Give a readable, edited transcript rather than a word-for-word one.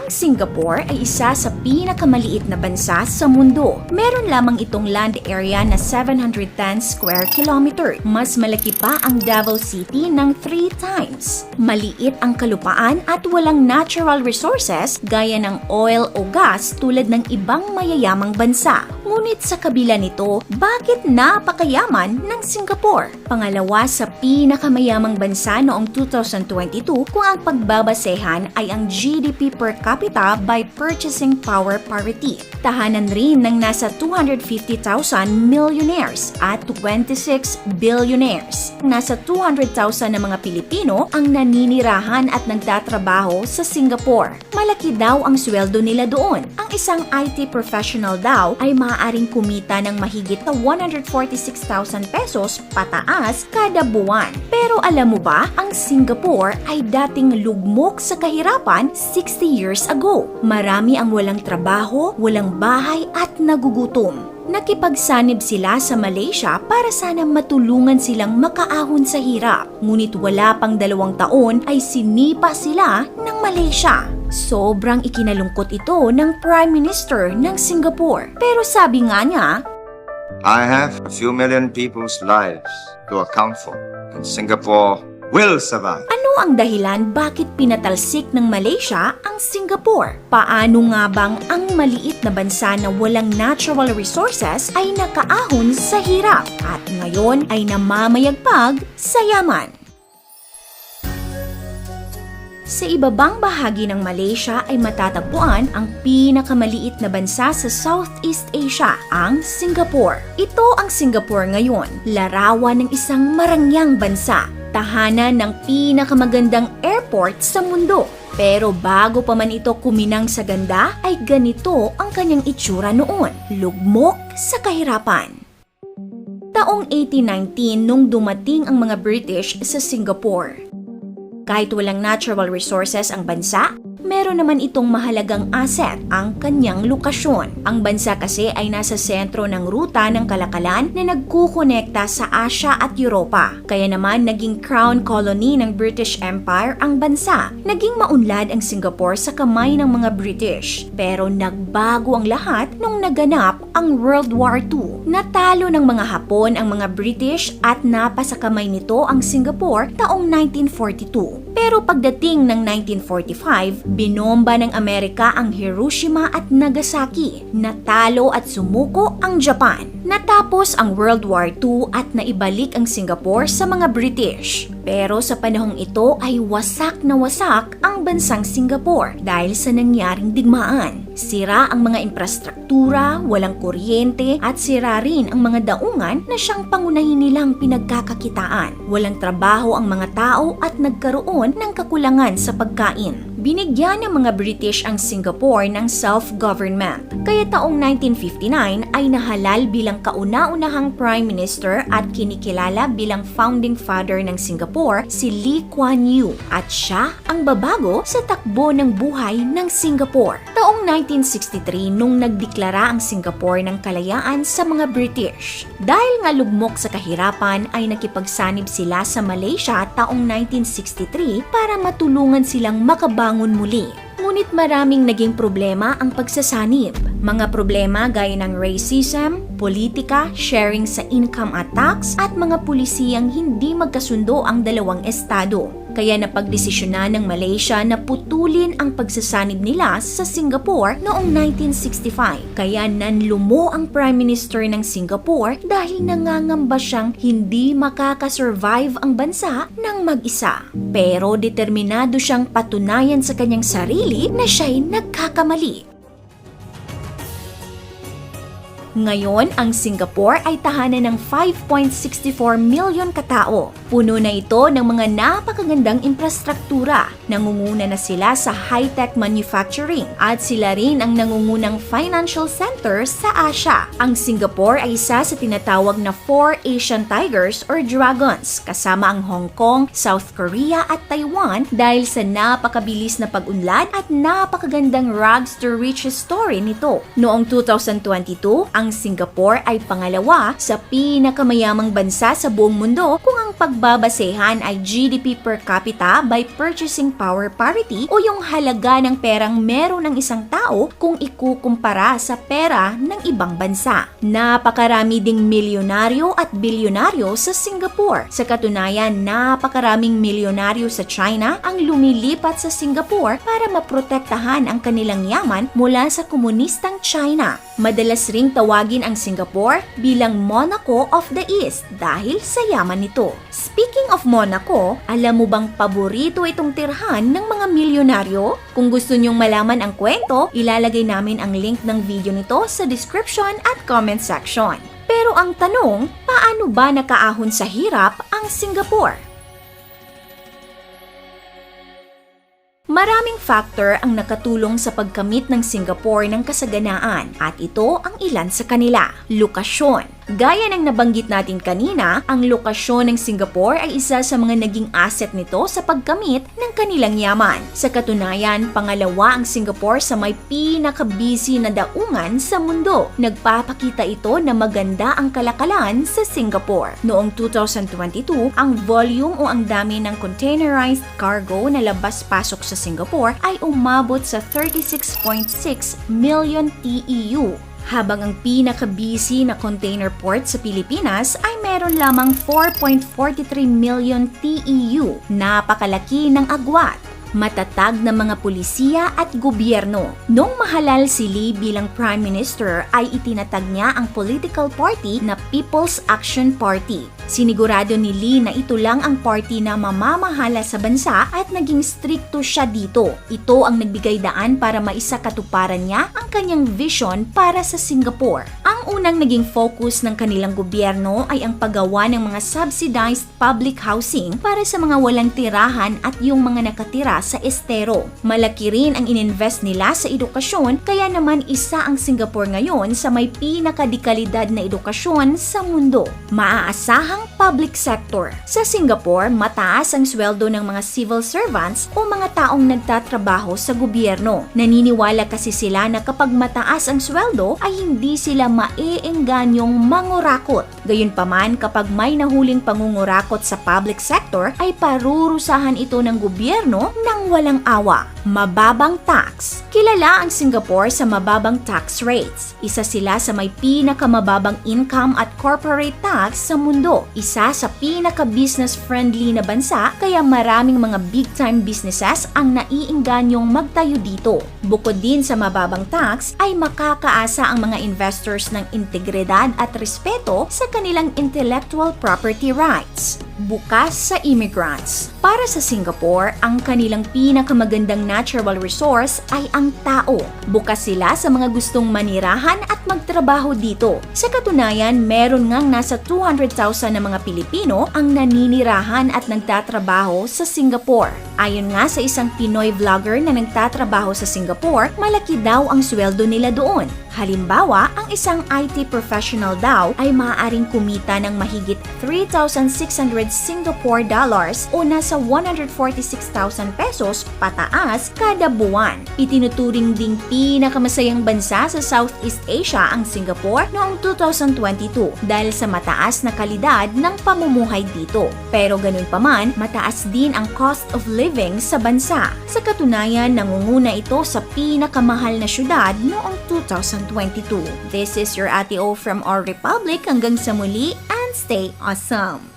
Ang Singapore ay isa sa pinakamaliit na bansa sa mundo. Meron lamang itong land area na 710 square kilometer. Mas malaki pa ang Davao City ng 3 times. Maliit ang kalupaan at walang natural resources gaya ng oil o gas tulad ng ibang mayayamang bansa. Ngunit sa kabila nito, bakit napakayaman ng Singapore? Pangalawa sa pinakamayamang bansa noong 2022 kung ang pagbabasehan ay ang GDP per capita by purchasing power parity. Tahanan rin ng nasa 250,000 millionaires at 26 billionaires. Nasa 200,000 na mga Pilipino ang naninirahan at nagtatrabaho sa Singapore. Malaki daw ang sweldo nila doon. Ang isang IT professional daw ay maaaring kumita ng mahigit na 146,000 pesos pataas kada buwan. Pero alam mo ba, ang Singapore ay dating lugmok sa kahirapan 60 years ago. Marami ang walang trabaho, walang bahay at nagugutom. Nakipagsanib sila sa Malaysia para sana matulungan silang makaahon sa hirap. Ngunit wala pang 2 taon ay sinipa sila ng Malaysia. Sobrang ikinalungkot ito ng Prime Minister ng Singapore. Pero sabi nga niya, I have a few million people's lives to account for, and Singapore will survive. ano ang dahilan bakit pinatalsik ng Malaysia ang Singapore? Paano nga bang ang maliit na bansa na walang natural resources ay nakaahon sa hirap at ngayon ay namamayagpag sa yaman? Sa ibabang bahagi ng Malaysia ay matatagpuan ang pinakamaliit na bansa sa Southeast Asia, ang Singapore. Ito ang Singapore ngayon, larawan ng isang marangyang bansa, tahanan ng pinakamagandang airport sa mundo. Pero bago pa man ito kuminang sa ganda, ay ganito ang kanyang itsura noon, lugmok sa kahirapan. Taong 1819 nung dumating ang mga British sa Singapore. Kahit walang natural resources ang bansa, meron naman itong mahalagang asset, ang kanyang lokasyon. Ang bansa kasi ay nasa sentro ng ruta ng kalakalan na nagkukonekta sa Asia at Europa. Kaya naman naging crown colony ng British Empire ang bansa. Naging maunlad ang Singapore sa kamay ng mga British. Pero nagbago ang lahat nung naganap ang World War II. Natalo ng mga Hapon ang mga British at napasa kamay nito ang Singapore taong 1942. Pero pagdating ng 1945, binomba ng Amerika ang Hiroshima at Nagasaki. Natalo at sumuko ang Japan. Natapos ang World War II at naibalik ang Singapore sa mga British. Pero sa panahong ito ay wasak na wasak ang bansang Singapore dahil sa nangyaring digmaan. Sira ang mga infrastruktura, walang kuryente at sira rin ang mga daungan na siyang pangunahin nilang pinagkakakitaan. Walang trabaho ang mga tao at nagkaroon ng kakulangan sa pagkain. Binigyan ng mga British ang Singapore ng self-government. Kaya taong 1959 ay nahalal bilang kauna-unahang Prime Minister at kinikilala bilang founding father ng Singapore si Lee Kuan Yew at siya ang babago sa takbo ng buhay ng Singapore. Taong 1963 nung nagdeklara ang Singapore ng kalayaan sa mga British. Dahil nga lugmok sa kahirapan ay nakipagsanib sila sa Malaysia taong 1963 para matulungan silang makabangon muli. Ngunit maraming naging problema ang pagsasanib. Mga problema gaya ng racism, politika, sharing sa income at tax, at mga pulisiyang hindi magkasundo ang dalawang estado. Kaya napagdesisyonan ng Malaysia na putulin ang pagsasanib nila sa Singapore noong 1965. Kaya nanlumo ang Prime Minister ng Singapore dahil nangangamba siyang hindi makakasurvive ang bansa ng mag-isa. Pero determinado siyang patunayan sa kanyang sarili na siya'y nagkakamali. Ngayon, ang Singapore ay tahanan ng 5.64 million katao. Puno na ito ng mga napakagandang infrastruktura. Nangunguna na sila sa high-tech manufacturing at sila rin ang nangungunang financial center sa Asia. Ang Singapore ay isa sa tinatawag na 4 Asian Tigers or Dragons, kasama ang Hong Kong, South Korea at Taiwan dahil sa napakabilis na pag-unlad at napakagandang rags to riches story nito. Noong 2022, ang Ang Singapore ay pangalawa sa pinakamayamang bansa sa buong mundo kung ang pagbabasehan ay GDP per capita by purchasing power parity o yung halaga ng perang meron ng isang tao kung ikukumpara sa pera ng ibang bansa. Napakarami ding milyonaryo at bilyonaryo sa Singapore. Sa katunayan, napakaraming milyonaryo sa China ang lumilipat sa Singapore para maprotektahan ang kanilang yaman mula sa komunistang China. Madalas ring tawagin ang Singapore bilang Monaco of the East dahil sa yaman nito. Speaking of Monaco, alam mo bang paborito itong tirhan ng mga milyonaryo? Kung gusto nyong malaman ang kwento, ilalagay namin ang link ng video nito sa description at comment section. Pero ang tanong, paano ba nakaahon sa hirap ang Singapore? Maraming factor ang nakatulong sa pagkamit ng Singapore ng kasaganaan at ito ang ilan sa kanila. Lokasyon. Gaya ng nabanggit natin kanina, ang lokasyon ng Singapore ay isa sa mga naging asset nito sa pagkamit ng kanilang yaman. Sa katunayan, pangalawa ang Singapore sa may pinaka-busy na daungan sa mundo. Nagpapakita ito na maganda ang kalakalan sa Singapore. Noong 2022, ang volume o ang dami ng containerized cargo na labas-pasok sa Singapore ay umabot sa 36.6 million TEU. Habang ang pinaka-busy na container port sa Pilipinas ay meron lamang 4.43 million TEU. Napakalaki ng agwat. Matatag na mga pulisiya at gobyerno. Noong mahalal si Lee bilang Prime Minister ay itinatag niya ang political party na People's Action Party. Sinigurado ni Lee na ito lang ang party na mamamahala sa bansa at naging strikto siya dito. Ito ang nagbigay daan para maisakatuparan niya ang kanyang vision para sa Singapore. Ang unang naging focus ng kanilang gobyerno ay ang paggawa ng mga subsidized public housing para sa mga walang tirahan at yung mga nakatira sa estero. Malaki rin ang ininvest nila sa edukasyon kaya naman isa ang Singapore ngayon sa may pinakadekalidad na edukasyon sa mundo. Maaasahang public sector. Sa Singapore, mataas ang sweldo ng mga civil servants o mga taong nagtatrabaho sa gobyerno. Naniniwala kasi sila na kapag mataas ang sweldo ay hindi sila maeenganyong mangurakot. Gayunpaman, kapag may nahuling pangungurakot sa public sector ay parurusahan ito ng gobyerno ng walang awa. Mababang tax. Kilala ang Singapore sa mababang tax rates. Isa sila sa may pinakamababang income at corporate tax sa mundo. Isa sa pinaka-business-friendly na bansa kaya maraming mga big-time businesses ang naiingganyong magtayo dito. Bukod din sa mababang tax ay makakaasa ang mga investors ng integridad at respeto sa kanilang intellectual property rights. Bukas sa immigrants. Para sa Singapore, ang kanilang pinakamagandang natural resource ay ang tao. Bukas sila sa mga gustong manirahan at magtrabaho dito. Sa katunayan, meron ngang nasa 200,000 na mga Pilipino ang naninirahan at nagtatrabaho sa Singapore. Ayon nga sa isang Pinoy vlogger na nagtatrabaho sa Singapore, malaki daw ang sweldo nila doon. Halimbawa, ang isang IT professional daw ay maaaring kumita ng mahigit 3,600 Singapore dollars o nasa 146,000 pesos pataas kada buwan. Itinuturing ding pinakamasayang bansa sa Southeast Asia ang Singapore noong 2022 dahil sa mataas na kalidad ng pamumuhay dito. Pero ganun pa man, mataas din ang cost of living sa bansa. Sa katunayan, nangunguna ito sa pinakamahal na syudad noong 2022. This is your Ate O from our Republic. Hanggang sa muli and stay awesome!